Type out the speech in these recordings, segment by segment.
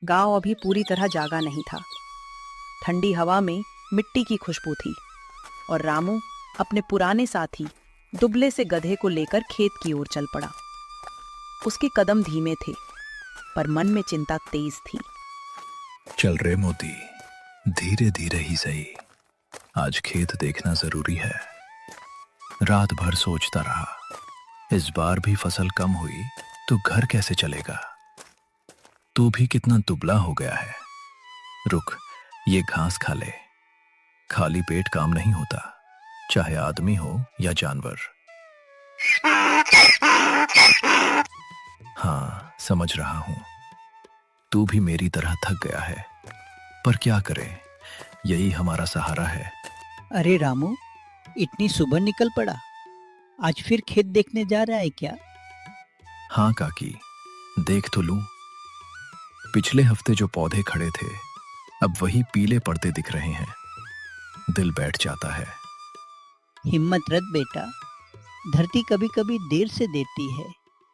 गांव अभी पूरी तरह जागा नहीं था। ठंडी हवा में मिट्टी की खुशबू थी और रामू अपने पुराने साथी दुबले से गधे को लेकर खेत की ओर चल पड़ा। उसके कदम धीमे थे, पर मन में चिंता तेज थी। चल रे मोती, धीरे धीरे ही सही। आज खेत देखना जरूरी है। रात भर सोचता रहा, इस बार भी फसल कम हुई तो घर कैसे चलेगा। तू भी कितना दुबला हो गया है। रुक, ये घास खा ले। खाली पेट काम नहीं होता, चाहे आदमी हो या जानवर। हाँ, समझ रहा हूं, तू भी मेरी तरह थक गया है, पर क्या करें, यही हमारा सहारा है। अरे रामू, इतनी सुबह निकल पड़ा। आज फिर खेत देखने जा रहा है क्या? हाँ काकी, देख तो लूं। पिछले हफ्ते जो पौधे खड़े थे, अब वही पीले पड़ते दिख रहे हैं। दिल बैठ जाता है। हिम्मत रख बेटा, धरती कभी कभी देर से देती है,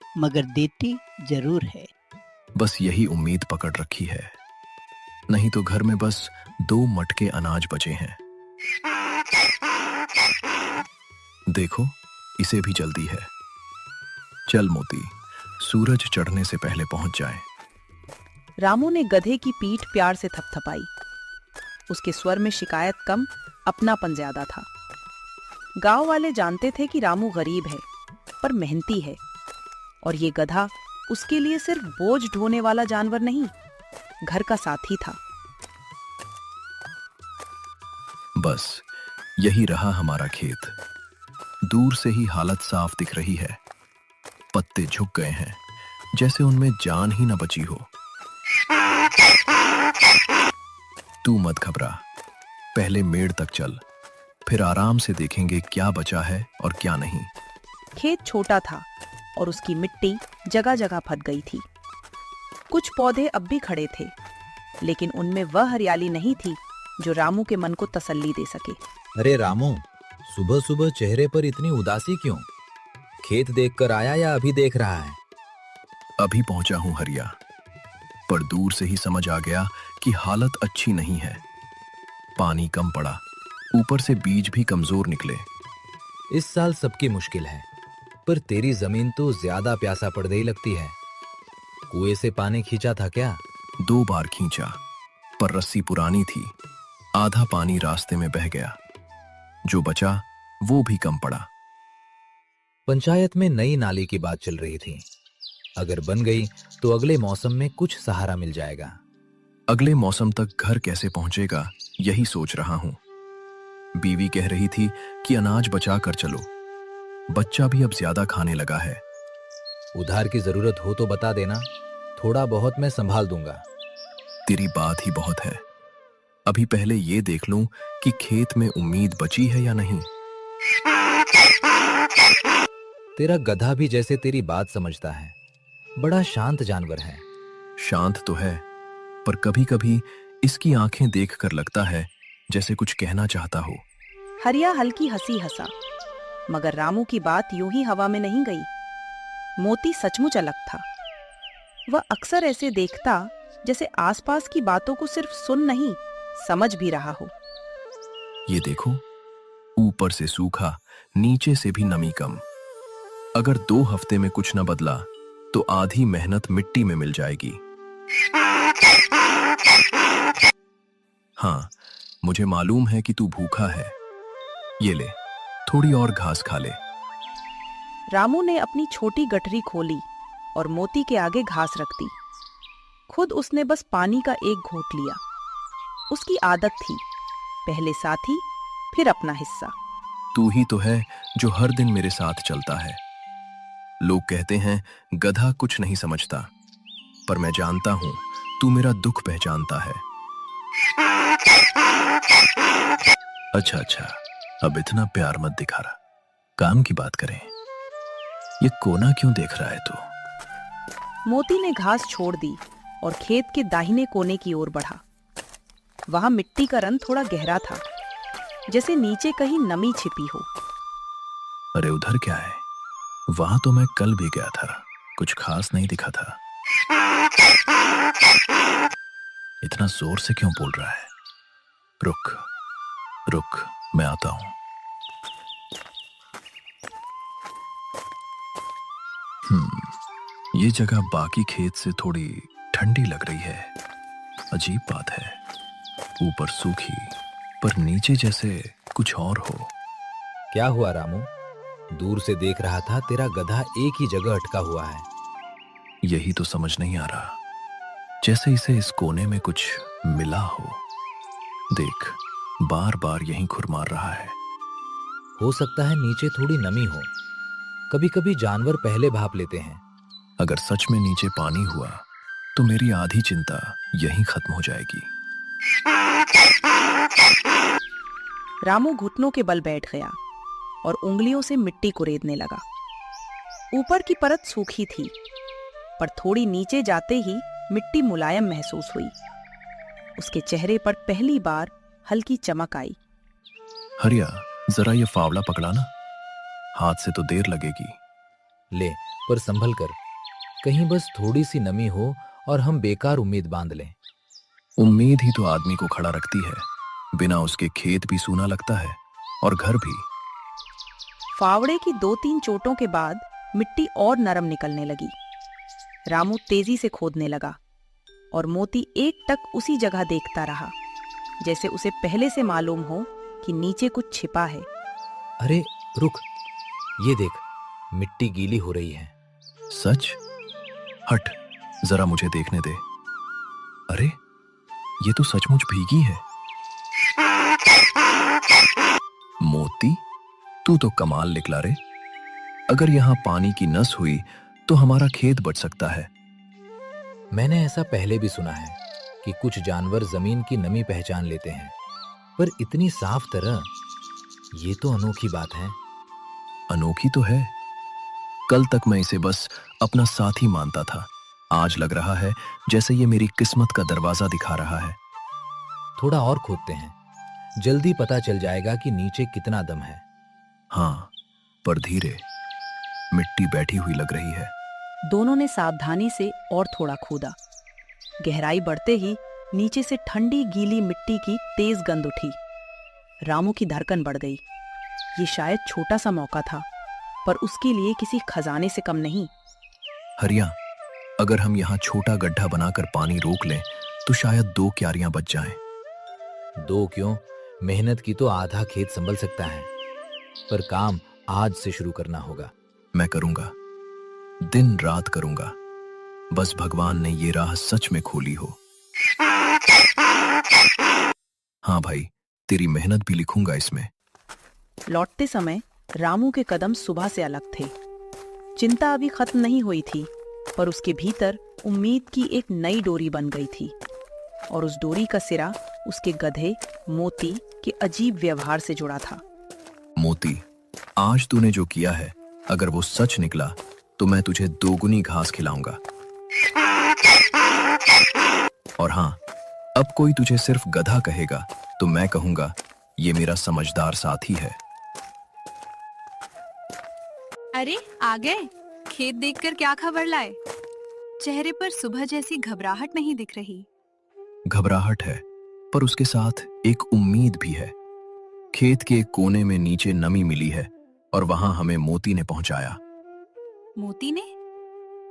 मगर देती जरूर है। बस यही उम्मीद पकड़ रखी है, नहीं तो घर में बस 2 मटके अनाज बचे हैं। देखो, इसे भी जल्दी है। चल मोती, सूरज चढ़ने से पहले पहुंच जाए। रामू ने गधे की पीठ प्यार से थपथपाई। उसके स्वर में शिकायत कम, अपनापन ज्यादा था। गांव वाले जानते थे कि रामू गरीब है, पर मेहनती है, और ये गधा उसके लिए सिर्फ बोझ ढोने वाला जानवर नहीं, घर का साथी था। बस यही रहा हमारा खेत। दूर से ही हालत साफ दिख रही है। पत्ते झुक गए हैं, जैसे उनमें जान ही न बची हो। तू मत घबरा, पहले मेड़ तक चल, फिर आराम से देखेंगे क्या बचा है और क्या नहीं। खेत छोटा था और उसकी मिट्टी जगह जगह फट गई थी। कुछ पौधे अब भी खड़े थे, लेकिन उनमें वह हरियाली नहीं थी जो रामू के मन को तसल्ली दे सके। अरे रामू, सुबह सुबह चेहरे पर इतनी उदासी क्यों? खेत देखकर आया या अभी देख रहा है? अभी पहुंचा हूं हरिया, पर दूर से ही समझ आ गया कि हालत अच्छी नहीं है। पानी कम पड़ा, ऊपर से बीज भी कमजोर निकले। इस साल सबकी मुश्किल है, पर तेरी जमीन तो ज्यादा प्यासा पड़ गई लगती है। कुएं से पानी खींचा था क्या? 2 बार खींचा, पर रस्सी पुरानी थी। आधा पानी रास्ते में बह गया। जो बचा वो भी कम पड़ा। पंचायत में नई नाली की बात चल रही थी। अगर बन गई तो अगले मौसम में कुछ सहारा मिल जाएगा। अगले मौसम तक घर कैसे पहुंचेगा, यही सोच रहा हूं। बीवी कह रही थी कि अनाज बचा कर चलो। बच्चा भी अब ज्यादा खाने लगा है। उधार की जरूरत हो तो बता देना, थोड़ा बहुत मैं संभाल दूंगा। तेरी बात ही बहुत है। अभी पहले ये देख लूं कि खेत में उम्मीद बची है या नहीं। तेरा गधा भी जैसे तेरी बात समझता है। बड़ा शांत जानवर है। शांत तो है, पर कभी कभी इसकी आंखें देखकर लगता है जैसे कुछ कहना चाहता हो। हरिया हल्की हंसी हंसा, मगर रामू की बात यूं ही हवा में नहीं गई। मोती सचमुच अलग था। वह अक्सर ऐसे देखता जैसे आसपास की बातों को सिर्फ सुन नहीं, समझ भी रहा हो। ये देखो, ऊपर से सूखा, नीचे से भी नमी कम। अगर 2 हफ्ते में कुछ न बदला तो आधी मेहनत मिट्टी में मिल जाएगी। हाँ, मुझे मालूम है कि तू भूखा है। ये ले, थोड़ी और घास खा ले। रामू ने अपनी छोटी गठरी खोली और मोती के आगे घास रख दी। खुद उसने बस पानी का एक घोंट लिया। उसकी आदत थी, पहले साथी फिर अपना हिस्सा। तू ही तो है जो हर दिन मेरे साथ चलता है। लोग कहते हैं गधा कुछ नहीं समझता, पर मैं जानता हूं तू मेरा दुख पहचानता है। अच्छा अच्छा, अब इतना प्यार मत दिखा रहा, काम की बात करें। ये कोना क्यों देख रहा है तू? मोती ने घास छोड़ दी और खेत के दाहिने कोने की ओर बढ़ा। वहां मिट्टी का रंग थोड़ा गहरा था, जैसे नीचे कहीं नमी छिपी हो। अरे उधर क्या है? वहां तो मैं कल भी गया था, कुछ खास नहीं दिखा था। इतना जोर से क्यों बोल रहा है? रुक रुक, मैं आता हूं। ये जगह बाकी खेत से थोड़ी ठंडी लग रही है। अजीब बात है, ऊपर सूखी पर नीचे जैसे कुछ और हो। क्या हुआ रामू? दूर से देख रहा था तेरा गधा एक ही जगह अटका हुआ है। यही तो समझ नहीं आ रहा, जैसे इसे इस कोने में कुछ मिला हो। देख, बार बार यहीं खुर मार रहा है। हो सकता है नीचे थोड़ी नमी हो। कभी कभी जानवर पहले भाप लेते हैं। अगर सच में नीचे पानी हुआ तो मेरी आधी चिंता यहीं खत्म हो जाएगी। रामू घुटनों के बल बैठ गया और उंगलियों से मिट्टी कुरेदने लगा। ऊपर की परत सूखी थी, पर थोड़ी नीचे जाते ही मिट्टी मुलायम महसूस हुई। उसके चेहरे पर पहली बार हल्की चमक आई। हरिया, जरा ये फावड़ा पकड़ा ना, हाथ से तो देर लगेगी। ले, पर संभल कर, कहीं बस थोड़ी सी नमी हो और हम बेकार उम्मीद बांध लें। उम्मीद ही तो आदमी को खड़ा रखती है। बिना उसके खेत भी सूना लगता है और घर भी। फावड़े की 2-3 चोटों के बाद मिट्टी और नरम निकलने लगी। रामू तेजी से खोदने लगा और मोती एकटक उसी जगह देखता रहा, जैसे उसे पहले से मालूम हो कि नीचे कुछ छिपा है। अरे रुक, ये देख, मिट्टी गीली हो रही है। सच? हट, जरा मुझे देखने दे। अरे, ये तो सचमुच भीगी है। मोती, तू तो कमाल निकला रे। अगर यहां पानी की नस हुई तो हमारा खेत बच सकता है। मैंने ऐसा पहले भी सुना है कि कुछ जानवर जमीन की नमी पहचान लेते हैं, पर इतनी साफ तरह, ये तो अनोखी बात है। अनोखी तो है। कल तक मैं इसे बस अपना साथी मानता था। आज लग रहा है जैसे ये मेरी किस्मत का दरवाजा दिखा रहा है। थोड़ा और खोदते हैं, जल्दी पता चल जाएगा कि नीचे कितना दम है। हाँ, पर धीरे, मिट्टी बैठी हुई लग रही है। दोनों ने सावधानी से और थोड़ा खोदा। गहराई बढ़ते ही नीचे से ठंडी गीली मिट्टी की तेज गंध उठी। रामू की धड़कन बढ़ गई। ये शायद छोटा सा मौका था, पर उसके लिए किसी खजाने से कम नहीं। हरिया, अगर हम यहाँ छोटा गड्ढा बनाकर पानी रोक लें तो शायद 2 क्यारियां बच जाएं। 2 क्यों, मेहनत की तो आधा खेत संभल सकता है। पर काम आज से शुरू करना होगा। मैं करूंगा, दिन रात करूंगा। बस भगवान ने ये राह सच में खोली हो। हाँ भाई, तेरी मेहनत भी लिखूंगा इसमें। लौटते समय रामू के कदम सुबह से अलग थे। चिंता अभी खत्म नहीं हुई थी, पर उसके भीतर उम्मीद की एक नई डोरी बन गई थी, और उस डोरी का सिरा उसके गधे मोती के अजीब व्यवहार से जुड़ा था। मोती, आज तूने जो किया है, अगर वो सच निकला तो मैं तुझे 2 गुनी घास खिलाऊंगा। और हाँ, अब कोई तुझे सिर्फ गधा कहेगा तो मैं कहूंगा ये मेरा समझदार साथी है। अरे आ गए। खेत देखकर क्या खबर लाए? चेहरे पर सुबह जैसी घबराहट नहीं दिख रही। घबराहट है, पर उसके साथ एक उम्मीद भी है। खेत के एक कोने में नीचे नमी मिली है और वहां हमें मोती ने पहुंचाया। मोती ने?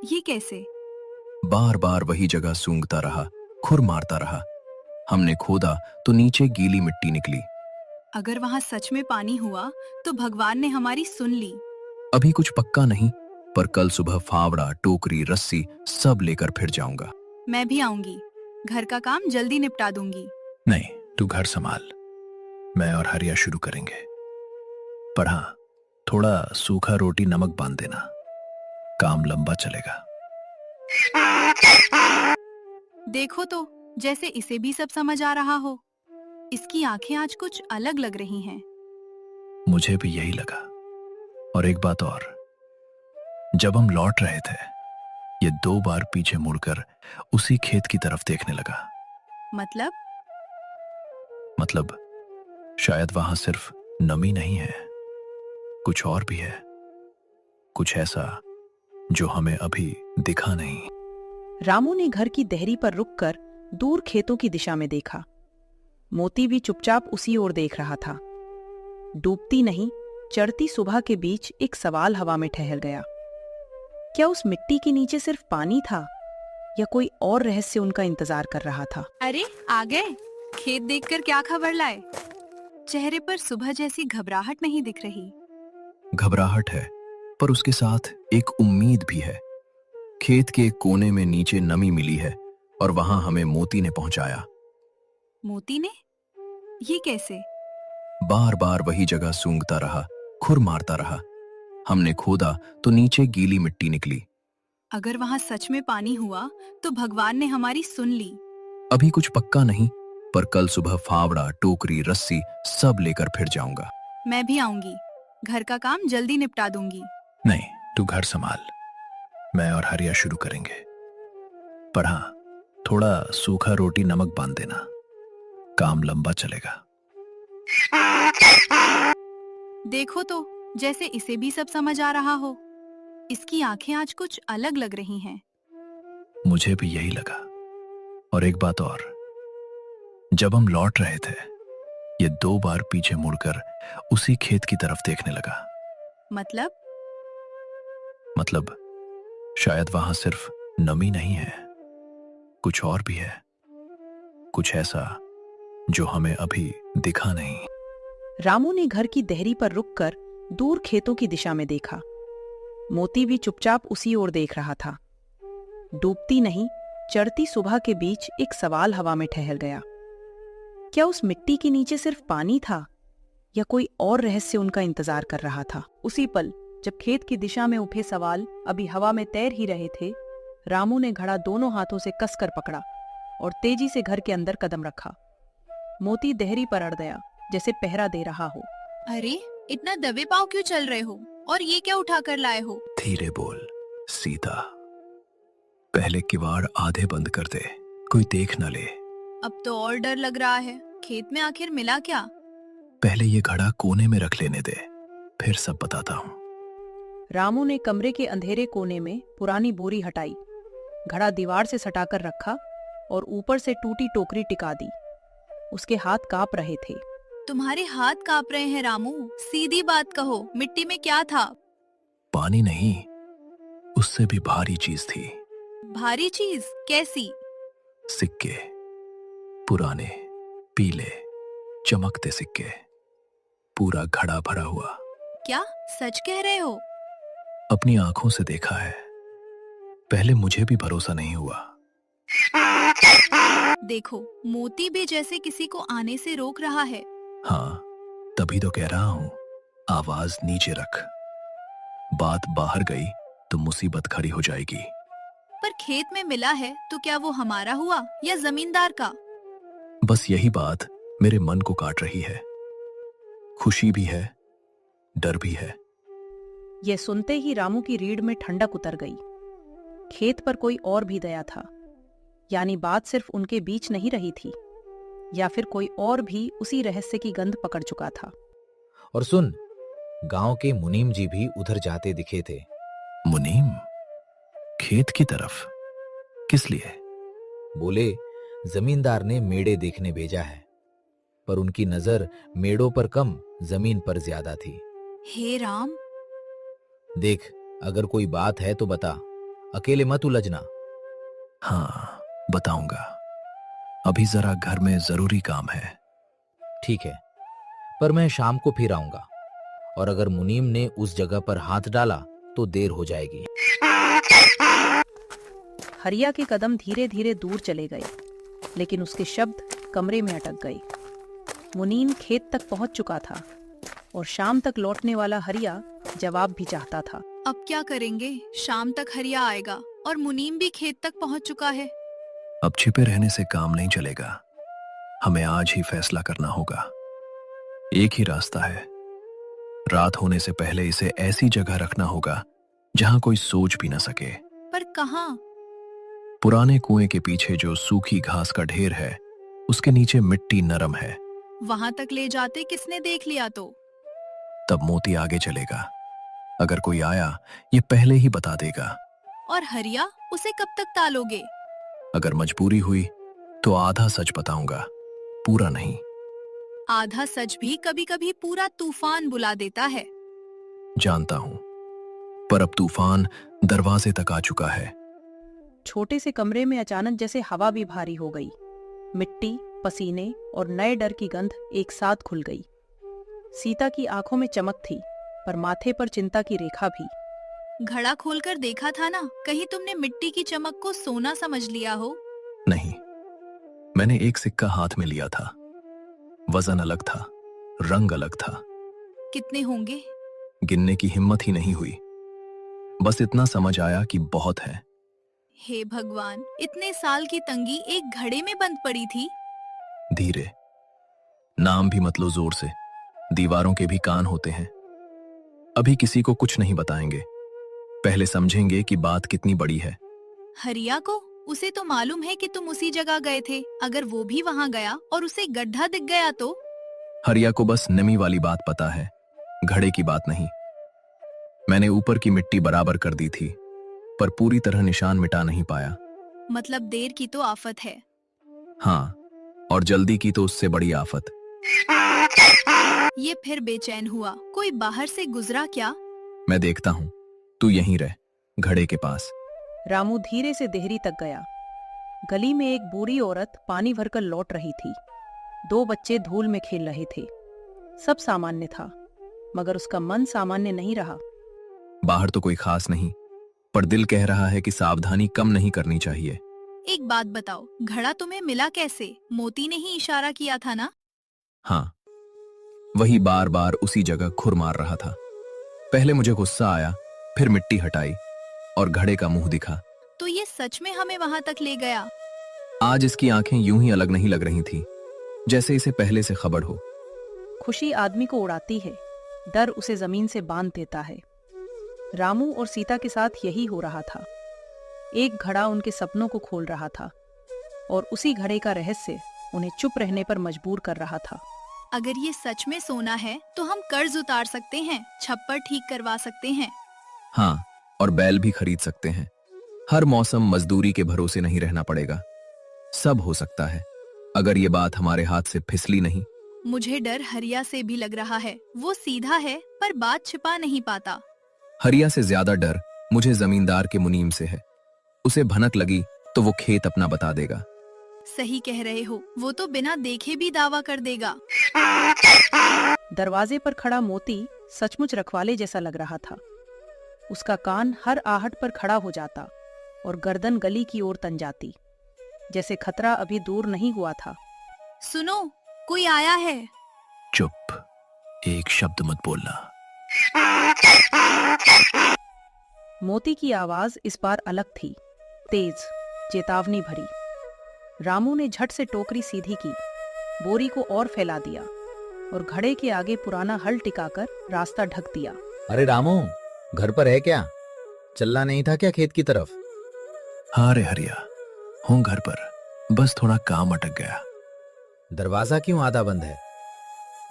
ये कैसे? बार बार वही जगह सूंघता रहा, खुर मारता रहा। हमने खोदा तो नीचे गीली मिट्टी निकली। अगर वहाँ सच में पानी हुआ तो भगवान ने हमारी सुन ली। अभी कुछ पक्का नहीं, पर कल सुबह फावड़ा, टोकरी, रस्सी सब लेकर फिर जाऊंगा। मैं भी आऊंगी। घर का काम जल्दी निपटा दूंगी। नहीं, तू घर संभाल, मैं और हरिया शुरू करेंगे। पर हाँ, थोड़ा सूखा रोटी नमक बांध देना, काम लंबा चलेगा। देखो तो, जैसे इसे भी सब समझ आ रहा हो। इसकी आंखें आज कुछ अलग लग रही हैं। मुझे भी यही लगा। और एक बात और, जब हम लौट रहे थे, ये 2 बार पीछे मुड़कर उसी खेत की तरफ देखने लगा। मतलब शायद वहां सिर्फ नमी नहीं है, कुछ और भी है, कुछ ऐसा जो हमें अभी दिखा नहीं। रामू ने घर की देहरी पर रुककर दूर खेतों की दिशा में देखा। मोती भी चुपचाप उसी ओर देख रहा था। डूबती नहीं, चढ़ती सुबह के बीच एक सवाल हवा में ठहर गया। क्या उस मिट्टी के नीचे सिर्फ पानी था या कोई और रहस्य उनका इंतजार कर रहा था? अरे आ गए। खेत देखकर क्या खबर लाए? चेहरे पर सुबह जैसी घबराहट नहीं दिख रही। घबराहट है, पर उसके साथ एक उम्मीद भी है। खेत के एक कोने में नीचे नमी मिली है और वहां हमें मोती ने पहुंचाया। मोती ने? ये कैसे? बार बार वही जगह सूंघता रहा, खुर मारता रहा। हमने खोदा तो नीचे गीली मिट्टी निकली। अगर वहाँ सच में पानी हुआ तो भगवान ने हमारी सुन ली। अभी कुछ पक्का नहीं, पर कल सुबह फावड़ा, टोकरी, रस्सी सब लेकर फिर जाऊंगा। मैं भी आऊंगी। घर का काम जल्दी निपटा दूंगी। नहीं, तू घर संभाल, मैं और हरिया शुरू करेंगे। पर हाँ, थोड़ा सूखा रोटी नमक बांध देना, काम लंबा चलेगा। देखो तो, जैसे इसे भी सब समझ आ रहा हो। इसकी आंखें आज कुछ अलग लग रही हैं। मुझे भी यही लगा। और एक बात और, जब हम लौट रहे थे ये 2 बार पीछे मुड़कर उसी खेत की तरफ देखने लगा। मतलब शायद वहां सिर्फ नमी नहीं है, कुछ और भी है, कुछ ऐसा जो हमें अभी दिखा नहीं। रामू ने घर की देहरी पर रुककर दूर खेतों की दिशा में देखा। मोती भी चुपचाप उसी ओर देख रहा था। डूबती नहीं, चढ़ती सुबह के बीच एक सवाल हवा में ठहर गया। क्या उस मिट्टी के नीचे सिर्फ पानी था या कोई और रहस्य उनका इंतजार कर रहा था? उसी पल जब खेत की दिशा में उठे सवाल अभी हवा में तैर ही रहे थे, रामू ने घड़ा दोनों हाथों से कसकर पकड़ा और तेजी से घर के अंदर कदम रखा। मोती देहरी पर अड़ गया, जैसे पहरा दे रहा हो। अरे, इतना दबे पांव क्यों चल रहे हो? और ये क्या उठा कर लाए हो? धीरे बोल सीता, पहले किवाड़ आधे बंद कर दे, कोई देख न ले। अब तो और डर लग रहा है। खेत में आखिर मिला क्या? पहले ये घड़ा कोने में रख लेने दे, फिर सब बताता हूँ। रामू ने कमरे के अंधेरे कोने में पुरानी बोरी हटाई, घड़ा दीवार से सटाकर रखा और ऊपर से टूटी टोकरी टिका दी। उसके हाथ कांप रहे थे। तुम्हारे हाथ कांप रहे हैं रामू, सीधी बात कहो, मिट्टी में क्या था? पानी नहीं, उससे भी भारी चीज थी। भारी चीज? कैसी? सिक्के, पुराने, पीले, चमकते सिक्के, पूरा घड़ा भरा हुआ। क्या सच कह रहे हो? अपनी आंखों से देखा है। पहले मुझे भी भरोसा नहीं हुआ। देखो, मोती भी जैसे किसी को आने से रोक रहा है। हाँ, तभी तो कह रहा हूं, आवाज नीचे रख। बात बाहर गई तो मुसीबत खड़ी हो जाएगी। पर खेत में मिला है तो क्या वो हमारा हुआ या जमींदार का? बस यही बात मेरे मन को काट रही है। खुशी भी है, डर भी है। यह सुनते ही रामू की रीढ़ में ठंडक उतर गई। खेत पर कोई और भी दया था, यानी बात सिर्फ उनके बीच नहीं रही थी, या फिर कोई और भी उसी रहस्य की गंध पकड़ चुका था। और सुन, गांव के मुनीम जी भी उधर जाते दिखे थे। मुनीम? खेत की तरफ? किस लिए? बोले जमींदार ने मेढ़े देखने भेजा है, पर उनकी नजर मेढ़ों पर कम, जमीन पर ज्यादा थी। हे राम! देख, अगर कोई बात है तो बता, अकेले मत उलझना। हाँ, बताऊंगा। अभी जरा घर में जरूरी काम है। ठीक है, पर मैं शाम को फिर आऊंगा, और अगर मुनीम ने उस जगह पर हाथ डाला तो देर हो जाएगी। हरिया के कदम धीरे धीरे दूर चले गए, लेकिन उसके शब्द कमरे में अटक गए। मुनीम खेत तक पहुंच चुका था और शाम तक लौटने वाला हरिया जवाब भी चाहता था। अब क्या करेंगे? शाम तक हरिया आएगा और मुनीम भी खेत तक पहुंच चुका है। अब छिपे रहने से काम नहीं चलेगा, हमें आज ही फैसला करना होगा। एक ही रास्ता है, रात होने से पहले इसे ऐसी जगह रखना होगा जहां कोई सोच भी न सके। पर कहाँ? पुराने कुएं के पीछे जो सूखी घास का ढेर है, उसके नीचे मिट्टी नरम है। वहां तक ले जाते किसने देख लिया तो? तब मोती आगे चलेगा। अगर कोई आया, ये पहले ही बता देगा। और हरिया, उसे कब तक टालोगे? अगर मजबूरी हुई तो आधा सच बताऊंगा, पूरा नहीं। आधा सच भी कभी कभी पूरा तूफान बुला देता है। जानता हूं, पर अब तूफान दरवाजे तक आ चुका है। छोटे से कमरे में अचानक जैसे हवा भी भारी हो गई। मिट्टी, पसीने और नए डर की गंध एक साथ खुल गई। सीता की आंखों में चमक थी, पर माथे पर चिंता की रेखा भी। घड़ा खोलकर देखा था ना, कहीं तुमने मिट्टी की चमक को सोना समझ लिया हो। नहीं, मैंने एक सिक्का हाथ में लिया था। वजन अलग था, रंग अलग था। कितने होंगे? गिनने की हिम्मत ही नहीं हुई। बस इतना समझ आया कि बहुत है। हे भगवान, इतने साल की तंगी एक घड़े में बंद पड़ी थी। धीरे, नाम भी मत लो जोर से, दीवारों के भी कान होते हैं। अभी किसी को कुछ नहीं बताएंगे, पहले समझेंगे कि बात कितनी बड़ी है। हरिया को? उसे तो मालूम है कि तुम उसी जगह गए थे। अगर वो भी वहाँ गया और उसे गड्ढा दिख गया तो? हरिया को बस नमी वाली बात पता है, घड़े की बात नहीं। मैंने ऊपर की मिट्टी बराबर कर दी थी, पर पूरी तरह निशान मिटा नहीं पाया। मतलब देर की तो आफत है। हाँ, और जल्दी की तो उससे बड़ी आफत। ये फिर बेचैन हुआ। कोई बाहर से गुजरा क्या? मैं देखता हूँ, तू यहीं रह, घड़े के पास। रामू धीरे से देहरी तक गया। गली में एक बूढ़ी औरत पानी भरकर लौट रही थी। 2 बच्चे धूल में खेल रहे थे। सब सामान्य था, मगर उसका मन सामान्य नहीं रहा। बाहर तो कोई खास नहीं, पर दिल कह रहा है कि सावधानी कम नहीं करनी चाहिए। एक बात बताओ, घड़ा तुम्हें मिला कैसे? मोती ने ही इशारा किया था ना? हाँ, वही बार बार उसी जगह खुर मार रहा था। पहले मुझे गुस्सा आया, फिर मिट्टी हटाई और घड़े का मुंह दिखा। तो ये सच में हमें वहाँ तक ले गया? आज इसकी आंखें यूं ही अलग नहीं लग रही थी, जैसे इसे पहले से खबर हो। खुशी आदमी को उड़ाती है, डर उसे जमीन से बांध देता है। रामू और सीता के साथ यही हो रहा था। एक घड़ा उनके सपनों को खोल रहा था, और उसी घड़े का रहस्य उन्हें चुप रहने पर मजबूर कर रहा था। अगर ये सच में सोना है तो हम कर्ज उतार सकते हैं, छप्पर ठीक करवा सकते हैं। हाँ, और बैल भी खरीद सकते हैं। हर मौसम मजदूरी के भरोसे नहीं रहना पड़ेगा। सब हो सकता है, अगर ये बात हमारे हाथ से फिसली नहीं। मुझे डर हरिया से भी लग रहा है। वो सीधा है, पर बात छिपा नहीं पाता। हरिया से ज्यादा डर मुझे जमींदार के मुनीम से है। उसे भनक लगी तो वो खेत अपना बता देगा। सही कह रहे हो, वो तो बिना देखे भी दावा कर देगा। दरवाजे पर खड़ा मोती सचमुच रखवाले जैसा लग रहा था। उसका कान हर आहट पर खड़ा हो जाता और गर्दन गली की ओर तन जाती, जैसे खतरा अभी दूर नहीं हुआ था। सुनो, कोई आया है। चुप, एक शब्द मत बोलना। मोती की आवाज इस बार अलग थी, तेज, चेतावनी भरी। रामू ने झट से टोकरी सीधी की, बोरी को और फैला दिया और घड़े के आगे पुराना हल टिकाकर रास्ता ढक दिया। अरे रामू, घर पर है क्या? चलना नहीं था क्या खेत की तरफ? हाँ रे हरिया, हूँ घर पर, बस थोड़ा काम अटक गया। दरवाजा क्यों आधा बंद है?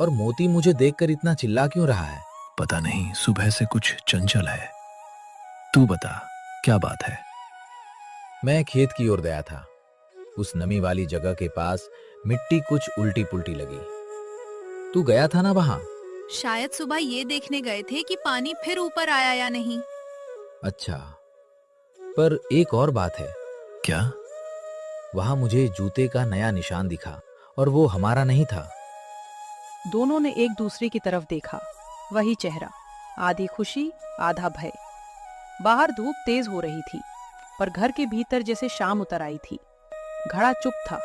और मोती मुझे देखकर इतना चिल्ला क्यों रहा है? पता नहीं, सुबह से कुछ चंचल है। तू बता, क्या बात है? मैं खेत की ओर गया था। उस नमी वाली जगह के पास मिट्टी कुछ उल्टी पुल्टी लगी। तू गया था ना वहां? शायद सुबह ये देखने गए थे कि पानी फिर ऊपर आया या नहीं। अच्छा, पर एक और बात है। क्या? वहां मुझे जूते का नया निशान दिखा और वो हमारा नहीं था। दोनों ने एक दूसरे की तरफ देखा। वही चेहरा, आधी खुशी आधा भय। बाहर धूप तेज हो रही थी, पर घर के भीतर जैसे शाम उतर आई थी। घड़ा चुप था,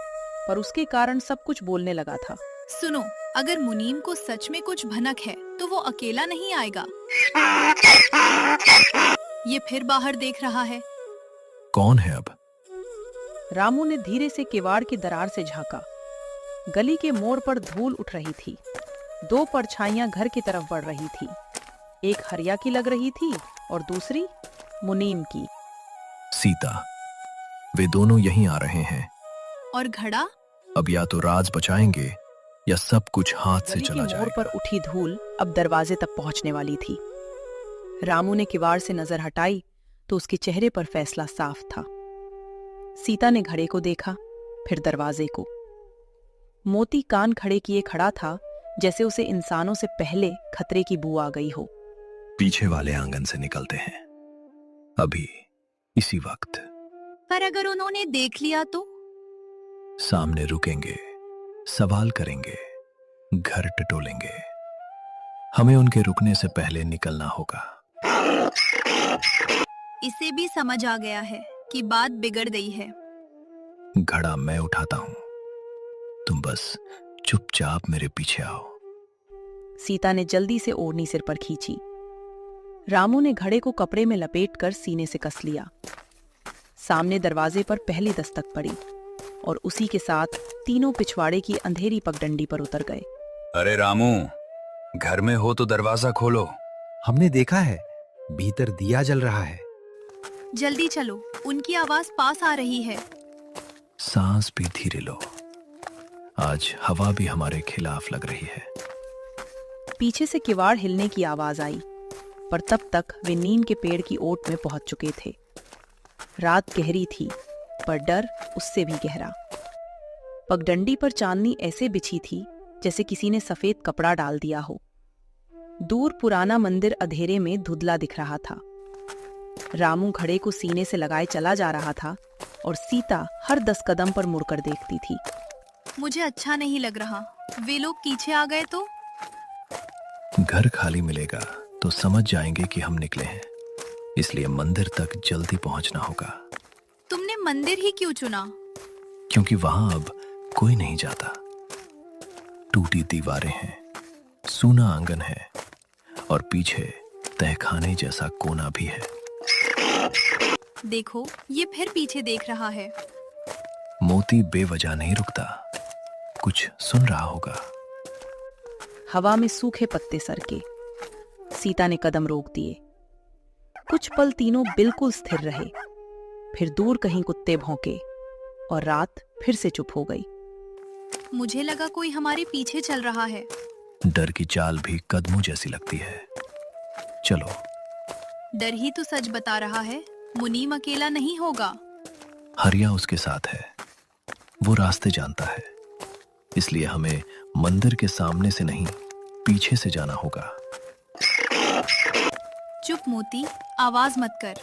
पर उसके कारण सब कुछ बोलने लगा था। सुनो, अगर मुनीम को सच में कुछ भनक है तो वो अकेला नहीं आएगा। ये फिर बाहर देख रहा है। कौन है अब? रामू ने धीरे से किवाड़ की दरार से झांका। गली के मोड़ पर धूल उठ रही थी। 2 परछाइयां घर की तरफ बढ़ रही थी। एक हरिया की लग रही थी और दूसरी मुनीम की। सीता, वे दोनों यहीं आ रहे हैं। और घड़ा? अब या तो राज बचाएंगे या सब कुछ हाथ से गली के चला मोड़ जाएगा। पर उठी धूल अब दरवाजे तक पहुंचने वाली थी। रामू ने किवाड़ से नजर हटाई तो उसके चेहरे पर फैसला साफ था। सीता ने घड़े को देखा, फिर दरवाजे को। मोती कान खड़े किए खड़ा था, जैसे उसे इंसानों से पहले खतरे की बू आ गई हो। पीछे वाले आंगन से निकलते हैं, अभी इसी वक्त। पर अगर उन्होंने देख लिया तो? सामने रुकेंगे, सवाल करेंगे, घर टटोलेंगे। हमें उनके रुकने से पहले निकलना होगा। इसे भी समझ आ गया है कि बात बिगड़ गई है। घड़ा मैं उठाता हूं, तुम बस चुपचाप मेरे पीछे आओ। सीता ने जल्दी से ओढ़नी सिर पर खींची। रामू ने घड़े को कपड़े में लपेटकर सीने से कस लिया। सामने दरवाजे पर पहली दस्तक पड़ी और उसी के साथ तीनों पिछवाड़े की अंधेरी पगडंडी पर उतर गए। अरे रामू, घर में हो तो दरवाजा खोलो। हमने देखा है, भीतर दिया जल रहा है। जल्दी चलो, उनकी आवाज पास आ रही है। सांस भी धीरे लो, आज हवा भी हमारे खिलाफ लग रही है। पीछे से किवाड़ हिलने की आवाज आई, पर तब तक वे नीम के पेड़ की ओट में पहुंच चुके थे। रात गहरी थी, पर डर उससे भी गहरा। पगडंडी पर चांदनी ऐसे बिछी थी जैसे किसी ने सफेद कपड़ा डाल दिया हो। दूर पुराना मंदिर अंधेरे में धुंधला दिख रहा था। रामू घड़े को सीने से लगाए चला जा रहा था और सीता हर 10 कदम पर मुड़कर देखती थी। मुझे अच्छा नहीं लग रहा। वे लोग पीछे आ गए तो? घर खाली मिलेगा तो समझ जाएंगे कि हम निकले हैं, इसलिए मंदिर तक जल्दी पहुंचना होगा। तुमने मंदिर ही क्यों चुना? क्योंकि वहां अब कोई नहीं जाता। टूटी दीवारें हैं, सूना आंगन है और पीछे तहखाने जैसा कोना भी है। देखो, ये फिर पीछे देख रहा है। मोती बेवजह नहीं रुकता, कुछ सुन रहा होगा। हवा में सूखे पत्ते सरके। सीता ने कदम रोक दिए। कुछ पल तीनों बिल्कुल स्थिर रहे, फिर दूर कहीं कुत्ते भौंके और रात फिर से चुप हो गई। मुझे लगा कोई हमारे पीछे चल रहा है। डर की चाल भी कदमों जैसी लगती है। चलो। डर ही तो सच बता रहा है। मुनीम अकेला नहीं होगा। हरिया उसके साथ है, वो रास्ते जानता है, इसलिए हमें मंदिर के सामने से नहीं, पीछे से जाना होगा। चुप मोती, आवाज मत कर।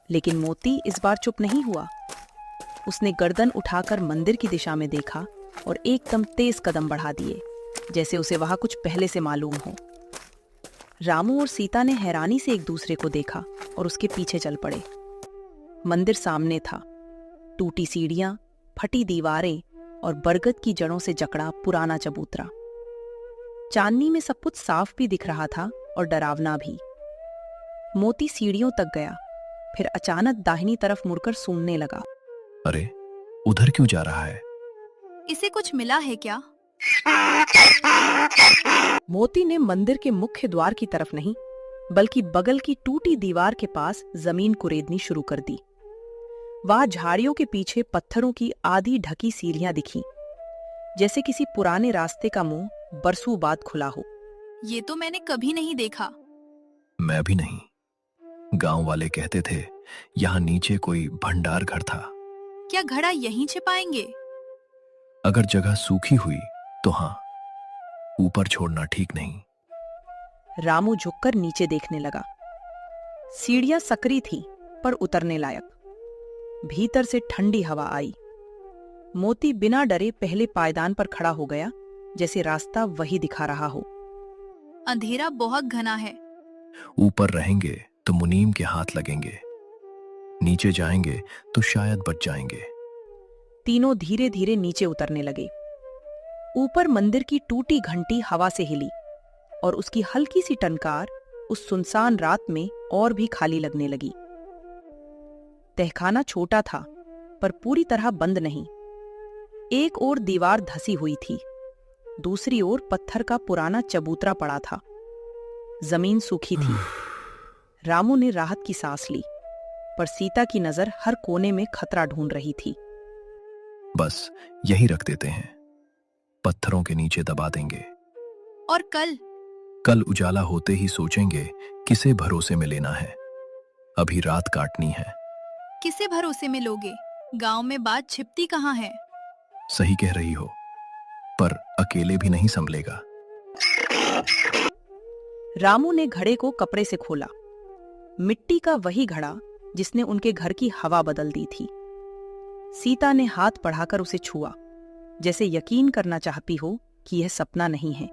लेकिन मोती इस बार चुप नहीं हुआ। उसने गर्दन उठाकर मंदिर की दिशा में देखा और एकदम तेज कदम बढ़ा दिए, जैसे उसे वहां कुछ पहले से मालूम हो। रामू और सीता ने हैरानी से एक दूसरे को देखा और उसके पीछे चल पड़े। मंदिर सामने था। टूटी सीढ़ियां, फटी दीवारें और बरगद की जड़ों से जकड़ा पुराना चबूतरा। चांदनी में सब कुछ साफ भी दिख रहा था और डरावना भी। मोती सीढ़ियों तक गया, फिर अचानक दाहिनी तरफ मुड़कर सूंघने लगा। अरे, उधर क्यों जा रहा है? इसे कुछ मिला है क्या? मोती ने मंदिर के मुख्य द्वार की तरफ नहीं, बल्कि बगल की टूटी दीवार के पास जमीन कुरेदनी शुरू कर दी। वहां झाड़ियों के पीछे पत्थरों की आधी ढकी सीढ़ियां दिखीं, जैसे किसी पुराने रास्ते का मुंह बरसों बाद खुला हो। ये तो मैंने कभी नहीं देखा। मैं भी नहीं। गांव वाले कहते थे यहाँ नीचे कोई भंडार घर था। क्या घड़ा यहीं छिपाएंगे? अगर जगह सूखी हुई तो हाँ, ऊपर छोड़ना ठीक नहीं। रामू झुककर नीचे देखने लगा। सीढ़ियां सकरी थी, पर उतरने लायक। भीतर से ठंडी हवा आई। मोती बिना डरे पहले पायदान पर खड़ा हो गया, जैसे रास्ता वही दिखा रहा हो। अंधेरा बहुत घना है। ऊपर रहेंगे तो मुनीम के हाथ लगेंगे, नीचे जाएंगे तो शायद बच जाएंगे। तीनों धीरे धीरे नीचे उतरने लगे। ऊपर मंदिर की टूटी घंटी हवा से हिली और उसकी हल्की सी टनकार उस सुनसान रात में और भी खाली लगने लगी। तहखाना छोटा था, पर पूरी तरह बंद नहीं। एक ओर दीवार धसी हुई थी, दूसरी ओर पत्थर का पुराना चबूतरा पड़ा था। जमीन सूखी थी। रामू ने राहत की सांस ली, पर सीता की नजर हर कोने में खतरा ढूंढ रही थी। बस यही रख देते हैं, पत्थरों के नीचे दबा देंगे। और कल उजाला होते ही सोचेंगे किसे भरोसे में लेना है। अभी रात काटनी है। किसे भरोसे में लोगे? गांव में बात छिपती कहाँ है? सही कह रही हो, पर अकेले भी नहीं संभलेगा। रामू ने घड़े को कपड़े से खोला। मिट्टी का वही घड़ा जिसने उनके घर की हवा बदल दी थी। सीता ने हाथ बढ़ाकर उसे छुआ, जैसे यकीन करना चाहती हो कि यह सपना नहीं है।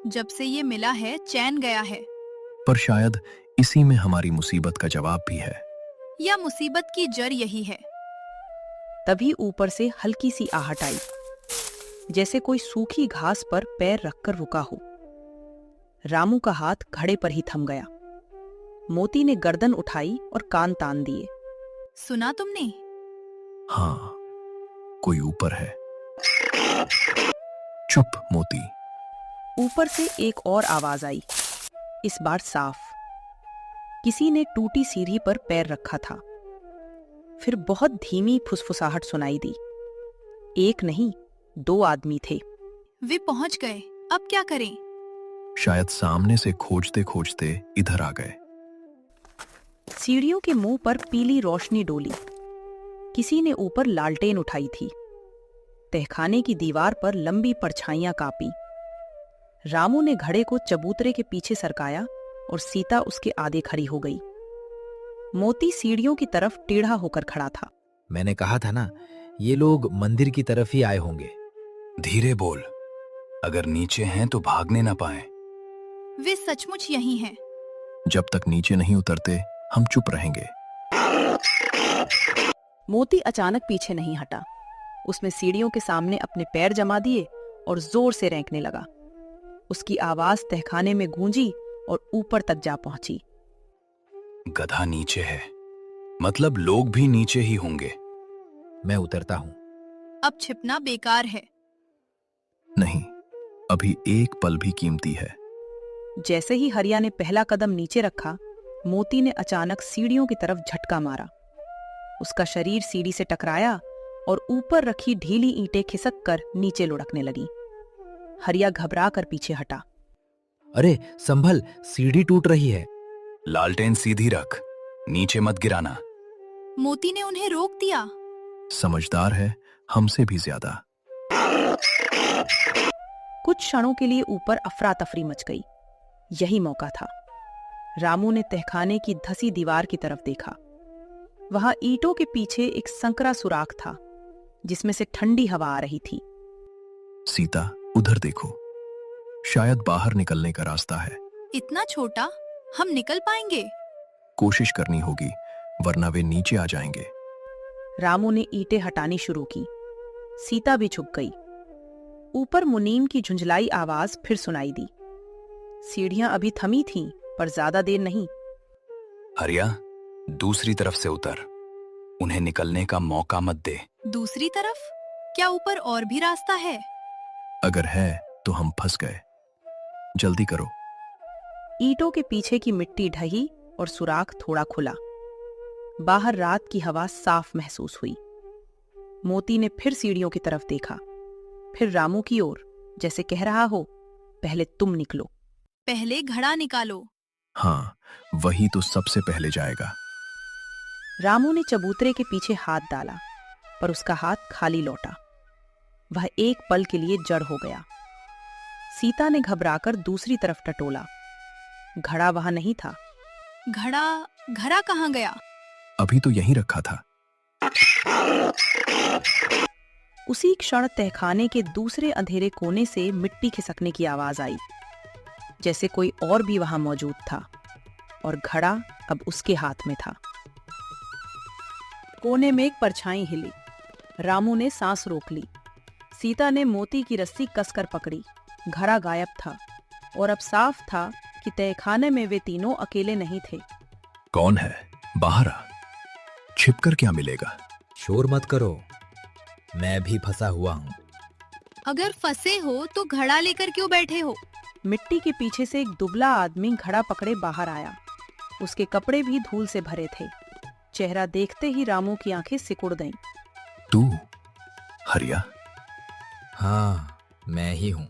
जब से ये मिला है चैन गया है। पर शायद इसी में हमारी मुसीबत का जवाब भी है। या मुसीबत की जड़ यही है। तभी ऊपर से हल्की सी आहट आई, जैसे कोई सूखी घास पर पैर रखकर रुका हो। रामू का हाथ घड़े पर ही थम गया। मोती ने गर्दन उठाई और कान तान दिए। सुना तुमने? हाँ, कोई ऊपर है। चुप मोती। ऊपर से एक और आवाज आई, इस बार साफ। किसी ने टूटी सीढ़ी पर पैर रखा था। फिर बहुत धीमी फुसफुसाहट सुनाई दी। एक नहीं, 2 आदमी थे। वे पहुंच गए, अब क्या करें? शायद सामने से खोजते खोजते इधर आ गए। सीढ़ियों के मुंह पर पीली रोशनी डोली। किसी ने ऊपर लालटेन उठाई थी। तहखाने की दीवार पर लंबी परछाइयां कापी। रामू ने घड़े को चबूतरे के पीछे सरकाया और सीता उसके आगे खड़ी हो गई। मोती सीढ़ियों की तरफ टेढ़ा होकर खड़ा था। मैंने कहा था ना, ये लोग मंदिर की तरफ ही आए होंगे। धीरे बोल, अगर नीचे हैं तो भागने ना पाए। वे सचमुच यही हैं। जब तक नीचे नहीं उतरते हम चुप रहेंगे। मोती अचानक पीछे नहीं हटा। उसने सीढ़ियों के सामने अपने पैर जमा दिए और जोर से रेंकने लगा। उसकी आवाज तहखाने में गूंजी और ऊपर तक जा पहुंची। गधा नीचे है, मतलब लोग भी नीचे ही होंगे। मैं उतरता हूं। अब छिपना बेकार है। नहीं, अभी एक पल भी कीमती है। जैसे ही हरिया ने पहला कदम नीचे रखा, मोती ने अचानक सीढ़ियों की तरफ झटका मारा। उसका शरीर सीढ़ी से टकराया और ऊपर रखी ढीली ईंटें खिसक कर नीचे लुढ़कने लगी। हरिया घबरा कर पीछे हटा। अरे संभल, सीढ़ी टूट रही है। लालटेन सीधी रख, नीचे मत गिराना। मोती ने उन्हें रोक दिया। समझदार है, हमसे भी ज्यादा। कुछ क्षणों के लिए ऊपर अफरा तफरी मच गई। यही मौका था। रामू ने तहखाने की धसी दीवार की तरफ देखा। वहां ईंटों के पीछे एक संकरा सुराख था, जिसमें से ठंडी हवा आ रही थी। सीता, उधर देखो, शायद बाहर निकलने का रास्ता है। इतना छोटा, हम निकल पाएंगे? कोशिश करनी होगी, वरना वे नीचे आ जाएंगे। रामू ने ईंटें हटानी शुरू की। सीता भी छुप गई। ऊपर मुनीम की झुंझलाई आवाज फिर सुनाई दी। सीढ़ियां अभी थमी थीं, पर ज्यादा देर नहीं। हरिया, दूसरी तरफ से उतर, उन्हें निकलने का मौका मत दे। दूसरी तरफ? क्या ऊपर और भी रास्ता है? अगर है तो हम फंस गए। जल्दी करो। ईंटों के पीछे की मिट्टी ढही और सुराख थोड़ा खुला। बाहर रात की हवा साफ महसूस हुई। मोती ने फिर सीढ़ियों की तरफ देखा, फिर रामू की ओर, जैसे कह रहा हो, पहले तुम निकलो। पहले घड़ा निकालो। हाँ, वही तो सबसे पहले जाएगा। रामू ने चबूतरे के पीछे हाथ डाला, पर उसका हाथ खाली लौटा। वह एक पल के लिए जड़ हो गया। सीता ने घबराकर दूसरी तरफ टटोला। घड़ा वहां नहीं था। घड़ा कहाँ गया? अभी तो यहीं रखा था। उसी क्षण तहखाने के दूसरे अंधेरे कोने से मिट्टी खिसकने की आवाज आई, जैसे कोई और भी वहां मौजूद था, और घड़ा अब उसके हाथ में था। कोने में एक परछाई हिली। रामू ने सांस रोक ली। सीता ने मोती की रस्सी कसकर पकड़ी। घड़ा गायब था, और अब साफ था कि तहखाने में वे तीनों अकेले नहीं थे। कौन है? बाहर आ। छिपकर क्या मिलेगा? शोर मत करो, मैं भी फंसा हुआ हूँ। अगर फंसे हो तो घड़ा लेकर क्यों बैठे हो? मिट्टी के पीछे से एक दुबला आदमी घड़ा पकड़े बाहर आया। उसके कपड़े भी धूल से भरे थे। चेहरा देखते ही रामू की आंखें सिकुड़ गईं। तू? हरिया? हाँ, मैं ही हूँ।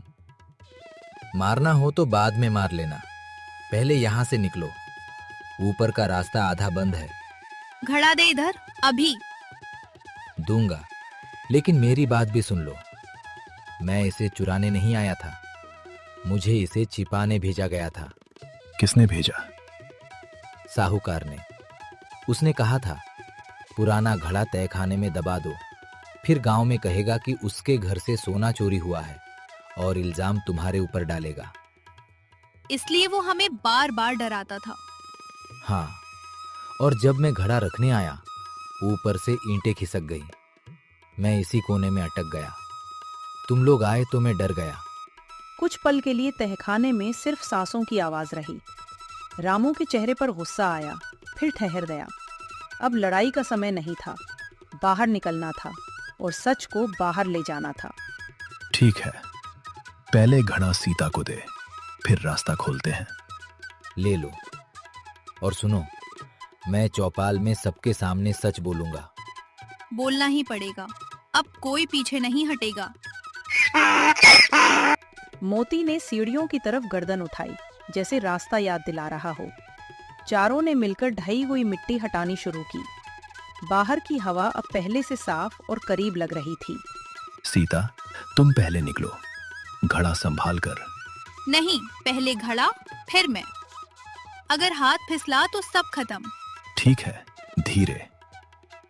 मारना हो तो बाद में मार लेना, पहले यहाँ से निकलो। ऊपर का रास्ता आधा बंद है। घड़ा दे इधर, अभी। दूंगा, लेकिन मेरी बात भी सुन लो, मैं इसे चुराने नहीं आया था, मुझे इसे छिपाने भेजा गया था। किसने भेजा? साहूकार ने। उसने कहा था पुराना घड़ा तहखाने में दबा दो, फिर गांव में कहेगा कि उसके घर से सोना चोरी हुआ है और इल्जाम तुम्हारे ऊपर डालेगा। इसलिए वो हमें बार बार डराता था। हाँ, और जब मैं घड़ा रखने आया, ऊपर से ईंटें खिसक गई। मैं इसी कोने में अटक गया। तुम लोग आए तो मैं डर गया। कुछ पल के लिए तहखाने में सिर्फ सांसों की आवाज रही। रामू के चेहरे पर गुस्सा आया, फिर ठहर गया। अब लड़ाई का समय नहीं था, बाहर निकलना था और सच को बाहर ले जाना था। ठीक है, पहले घड़ा सीता को दे, फिर रास्ता खोलते हैं। ले लो। और सुनो, मैं चौपाल में सबके सामने सच बोलूंगा। बोलना ही पड़ेगा, अब कोई पीछे नहीं हटेगा। मोती ने सीढ़ियों की तरफ गर्दन उठाई, जैसे रास्ता याद दिला रहा हो। चारों ने मिलकर ढही हुई मिट्टी हटानी शुरू की। बाहर की हवा अब पहले से साफ और करीब लग रही थी। सीता, तुम पहले निकलो, घड़ा संभाल कर। नहीं, पहले घड़ा फिर मैं। अगर हाथ फिसला तो सब खत्म। ठीक है, धीरे,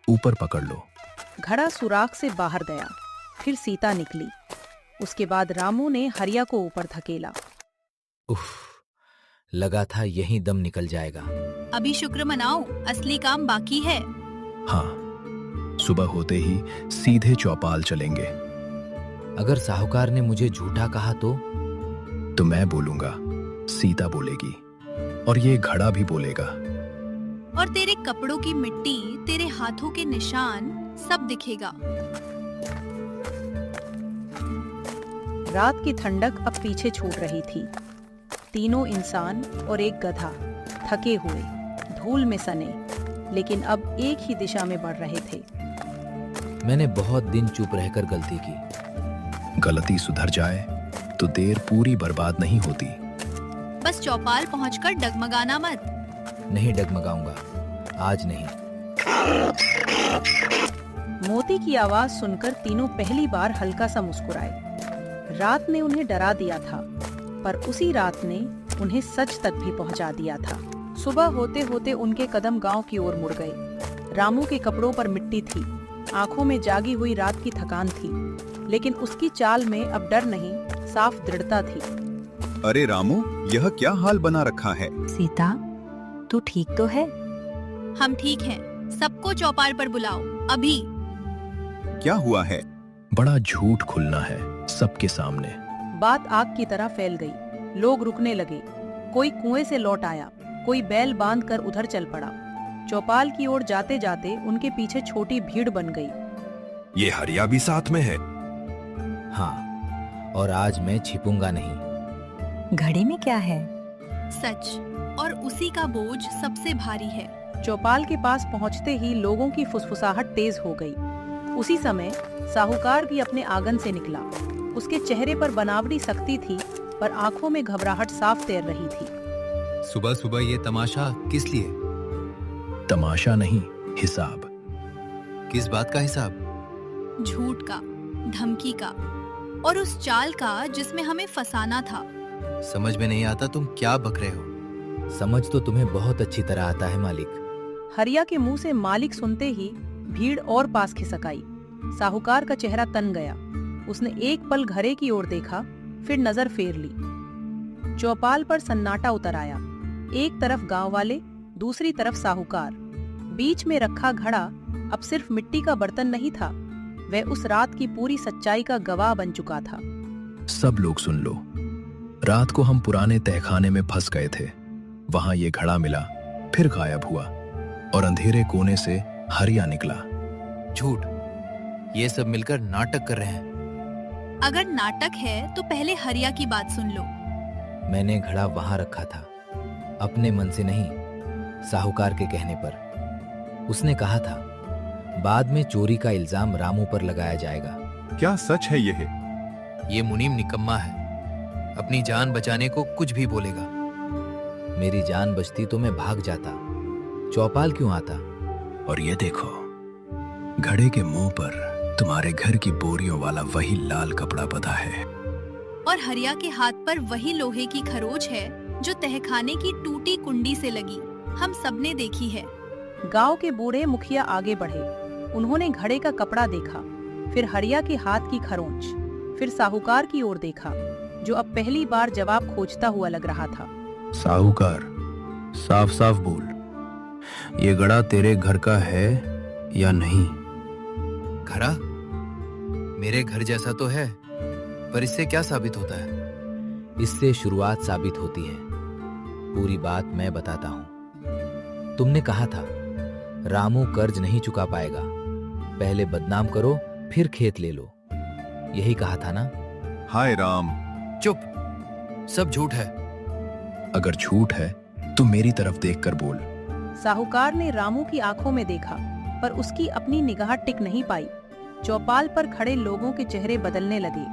ऊपर पकड़ लो। घड़ा सुराख से बाहर गया, फिर सीता निकली। उसके बाद रामू ने हरिया को ऊपर धकेला। उफ, लगा था यहीं दम निकल जाएगा। अभी शुक्र मनाओ, असली काम बाकी है। हाँ, सुबह होते ही सीधे चौपाल चलेंगे। अगर साहूकार ने मुझे झूठा कहा तो मैं बोलूंगा, सीता बोलेगी, और ये घड़ा भी बोलेगा। और तेरे कपड़ों की मिट्टी, तेरे हाथों के निशान, सब दिखेगा। रात की ठंडक अब पीछे छूट रही थी। तीनों इंसान और एक गधा, थके हुए, धूल में सने, लेकिन अब एक ही दिशा में बढ़ रहे थे। मैंने बहुत दिन चुप रहकर गलती की। गलती सुधर जाए तो देर पूरी बर्बाद नहीं होती। बस चौपाल पहुंचकर डगमगाना मत। नहीं डगमगाऊंगा, आज नहीं। मोती की आवाज सुनकर तीनों पहली बार हल्का सा मुस्कुराए। रात ने उन्हें डरा दिया था, पर उसी रात ने उन्हें सच तक भी पहुंचा दिया था। सुबह होते होते उनके कदम गांव की ओर मुड़ गए। रामू के कपड़ों पर मिट्टी थी, आंखों में जागी हुई रात की थकान थी, लेकिन उसकी चाल में अब डर नहीं, साफ दृढ़ता थी। अरे रामू, यह क्या हाल बना रखा है? सीता, तू ठीक तो है? हम ठीक हैं। सबको चौपाल पर बुलाओ, अभी। क्या हुआ है? बड़ा झूठ खुलना है सबके सामने। बात आग की तरह फैल गई। लोग रुकने लगे। कोई कुएं से लौट आया, कोई बैल बांधकर उधर चल पड़ा। चौपाल की ओर जाते जाते उनके पीछे छोटी भीड़ बन गई। ये हरिया भी साथ में है? हाँ, और आज मैं छिपूंगा नहीं। घड़े में क्या है? सच, और उसी का बोझ सबसे भारी है। चौपाल के पास पहुंचते ही लोगों की फुसफुसाहट तेज हो गई। उसी समय साहूकार भी अपने आंगन से निकला। उसके चेहरे पर बनावटी सख्ती थी, पर आंखों में घबराहट साफ तैर रही थी। सुबह सुबह ये तमाशा किस लिए? तमाशा नहीं, हिसाब। किस बात का हिसाब? झूठ का, धमकी का, और उस चाल का जिसमें हमें फंसाना था। समझ में नहीं आता तुम क्या बक रहे हो। समझ तो तुम्हें बहुत अच्छी तरह आता है मालिक। हरिया के मुंह से मालिक सुनते ही भीड़ और पास खिसक आई। साहूकार का चेहरा तन गया। उसने एक पल घरे की ओर देखा, फिर नजर फेर ली। चौपाल पर सन्नाटा उतर आया। एक तरफ गांव वाले, दूसरी तरफ साहूकार। बीच में रखा घड़ा अब सिर्फ मिट्टी का बर्तन नहीं था, वह उस रात की पूरी सच्चाई का गवाह बन चुका था। सब लोग सुन लो, रात को हम पुराने तहखाने में फंस गए थे। वहां ये घड़ा मिला, फिर गायब हुआ, और अंधेरे कोने से हरिया निकला। झूठ, ये सब मिलकर नाटक कर रहे हैं। अगर नाटक है तो पहले हरिया की बात सुन लो। मैंने घड़ा वहां रखा था, अपने मन से नहीं, साहूकार के कहने पर। उसने कहा था बाद में चोरी का इल्जाम रामू पर लगाया जाएगा। क्या सच है यह? ये मुनीम निकम्मा है, अपनी जान बचाने को कुछ भी बोलेगा। मेरी जान बचती तो मैं भाग जाता, चौपाल क्यों आता? और ये देखो, घड़े के मुंह पर तुम्हारे घर की बोरियों वाला वही लाल कपड़ा बंधा है। और हरिया के हाथ पर वही लोहे की खरोच है जो तहखाने की टूटी कुंडी से लगी, हम सबने देखी है। गांव के बूढ़े मुखिया आगे बढ़े। उन्होंने घड़े का कपड़ा देखा, फिर हरिया के हाथ की खरोंच, फिर साहूकार की ओर देखा, जो अब पहली बार जवाब खोजता हुआ लग रहा था। साहूकार, साफ साफ बोल, ये गड़ा तेरे घर का है या नहीं? घड़ा मेरे घर जैसा तो है, पर इससे क्या साबित होता है? इससे शुरुआत साबित होती है। पूरी बात मैं बताता हूं। तुमने कहा था रामू कर्ज नहीं चुका पाएगा, पहले बदनाम करो फिर खेत ले लो, यही कहा था ना? हाय राम। चुप, सब झूठ है। अगर झूठ है तो मेरी तरफ देखकर बोल। साहूकार ने रामू की आंखों में देखा, पर उसकी अपनी निगाह टिक नहीं पाई। चौपाल पर खड़े लोगों के चेहरे बदलने लगे।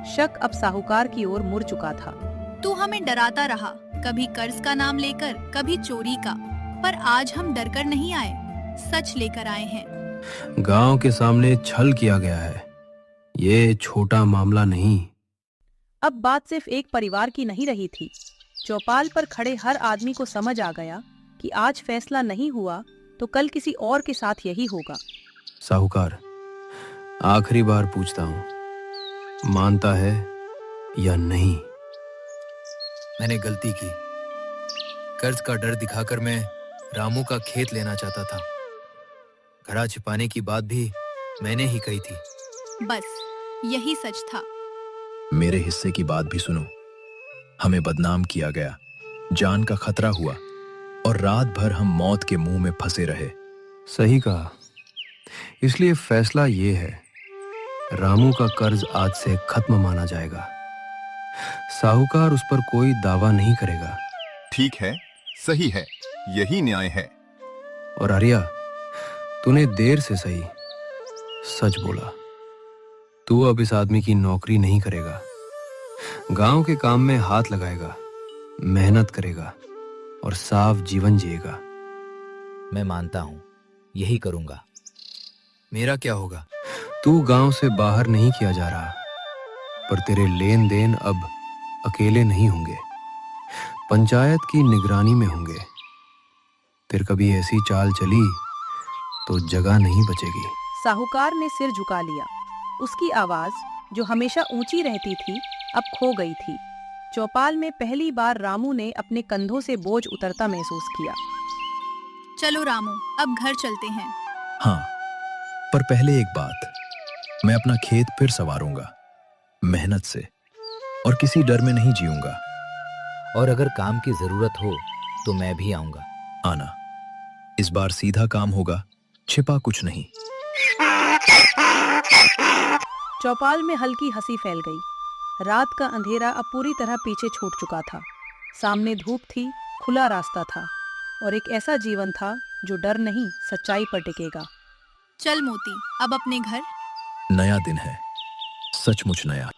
शक अब साहूकार की ओर मुड़ चुका था। तू हमें डराता रहा, कभी कर्ज का नाम लेकर, कभी चोरी का, पर आज हम डरकर नहीं आए, सच लेकर आए हैं। गांव के सामने छल किया गया है, ये छोटा मामला नहीं। अब बात सिर्फ एक परिवार की नहीं रही थी। चौपाल पर खड़े हर आदमी को समझ आ गया कि आज फैसला नहीं हुआ तो कल किसी और के साथ यही होगा। साहूकार, आखिरी बार पूछता हूँ, मानता है या नहीं? मैंने गलती की। कर्ज का डर दिखाकर मैं रामू का खेत लेना चाहता था। घड़ा छिपाने की बात भी मैंने ही कही थी। बस यही सच था। मेरे हिस्से की बात भी सुनो। हमें बदनाम किया गया, जान का खतरा हुआ और रात भर हम मौत के मुंह में फंसे रहे। सही कहा। इसलिए फैसला ये है, रामू का कर्ज आज से खत्म माना जाएगा। साहूकार उस पर कोई दावा नहीं करेगा। ठीक है, सही है, यही न्याय है। और आर्या, तूने देर से सही सच बोला। तू अब इस आदमी की नौकरी नहीं करेगा, गांव के काम में हाथ लगाएगा, मेहनत करेगा और साफ जीवन जिएगा। मैं मानता हूं, यही करूंगा। मेरा क्या होगा? तू गांव से बाहर नहीं किया जा रहा, पर तेरे लेन देन अब अकेले नहीं होंगे, पंचायत की निगरानी में होंगे। फिर कभी ऐसी चाल चली तो जगह नहीं बचेगी। साहूकार ने सिर झुका लिया। उसकी आवाज, जो हमेशा ऊंची रहती थी, अब खो गई थी। चौपाल में पहली बार रामू ने अपने कंधों से बोझ उतरता महसूस किया। चलो रामू, अब घर चलते हैं। हाँ, पर पहले एक बात, मैं अपना खेत फिर संवारूंगा, मेहनत से, और किसी डर में नहीं जीऊंगा। और अगर काम की जरूरत हो तो मैं भी आऊंगा। आना, इस बार सीधा काम होगा, छिपा कुछ नहीं। चौपाल में हल्की हंसी फैल गई। रात का अंधेरा अब पूरी तरह पीछे छूट चुका था। सामने धूप थी, खुला रास्ता था और एक ऐसा जीवन था जो डर नहीं, सच्चाई पर टिकेगा। चल मोती, अब अपने घर। नया दिन है, सचमुच नया।